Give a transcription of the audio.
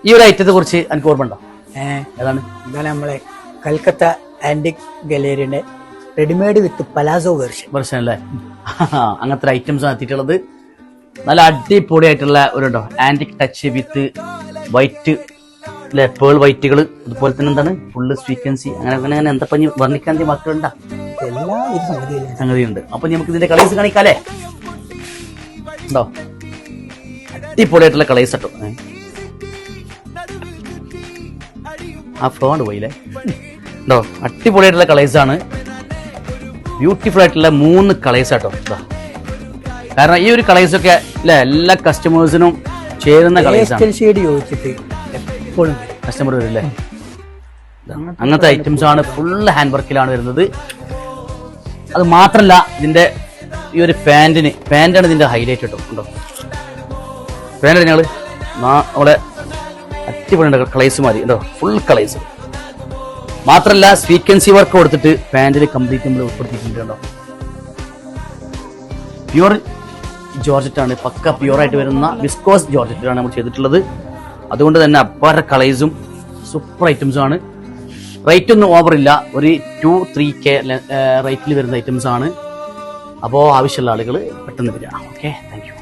ഈ ഒരു ഐറ്റത്തെ കുറിച്ച് എനിക്ക് ഓർമ്മ ഉണ്ടോ? ഏതാണ്? ഇതാണ് നമ്മളെ കൽക്കത്ത ആന്റിക് ഗലേറിയുടെ റെഡിമെയ്ഡ് വിത്ത് പലാസോ വെർഷൻ അല്ലേ? അങ്ങനത്തെ ഐറ്റംസ് ആണ് എത്തിയിട്ടുള്ളത്. നല്ല അടിപൊളിയായിട്ടുള്ള ഒരു ആന്റിക് ടച്ച് വിത്ത് വൈറ്റ് അല്ലെ, പേൾ വൈറ്റുകൾ, അതുപോലെ തന്നെ എന്താണ് ഫുള്ള് സ്വീക്വൻസി, അങ്ങനെ എന്താ പഞ്ഞ് വർണ്ണിക്കാൻ മക്കളുണ്ടാ സംഗതിയുണ്ട്. അപ്പൊ നമുക്ക് ഇതിന്റെ കളേഴ്സ് കാണിക്കാല്ലേ? ഉണ്ടോ? അടിപൊളിയായിട്ടുള്ള കളേഴ്സ് കേട്ടോ. ആ ഫ്ലോണ്ട് പോയില്ലേ? ഉണ്ടോ? അടിപൊളിയായിട്ടുള്ള കളേഴ്സ് ആണ്. ബ്യൂട്ടിഫുൾ ആയിട്ടുള്ള 3 കളേഴ്സ് ആട്ടോ. കാരണം ഈ ഒരു കളേഴ്സ് ഒക്കെ അല്ലെ എല്ലാ കസ്റ്റമേഴ്സിനും ചേരുന്ന കളേഴ്സ് ആണ്. കസ്റ്റമർ വരില്ലേ? അങ്ങനത്തെ ഐറ്റംസ് ആണ്. ഫുൾ ഹാൻഡ് വർക്കിലാണ് വരുന്നത്. അത് മാത്രല്ല ഇതിന്റെ ഈ ഒരു പാന്റാണ് ഇതിന്റെ ഹൈലൈറ്റ് കേട്ടോ. ഉണ്ടോ? പാന്റ് ഞങ്ങള് നമ്മളെ അടിപൊളി കളേഴ്സ് മാറി ഉണ്ടോ? ഫുൾ കളേഴ്സ് മാത്രല്ല സ്വീക്വൻസി വർക്ക് കൊടുത്തിട്ട് പാന്റിൽ കംപ്ലീറ്റ് നമ്മൾ ഉൾപ്പെടുത്തിയിട്ടുണ്ട് കേട്ടോ. പ്യൂർ ജോർജറ്റ് ആണ്, പക്ക പ്യൂർ ആയിട്ട് വരുന്ന വിസ്കോസ് ജോർജറ്റിലാണ് നമ്മൾ ചെയ്തിട്ടുള്ളത്. അതുകൊണ്ട് തന്നെ അപ്പാര കളേഴ്സും സൂപ്പർ ഐറ്റംസും ആണ്. റേറ്റ് ഒന്നും ഓവർ ഇല്ല, ഒരു 2-3K റേറ്റിൽ വരുന്ന ഐറ്റംസ് ആണ്. അപ്പോൾ ആവശ്യമുള്ള ആളുകൾ പെട്ടെന്ന് വരിക. Okay, thank you.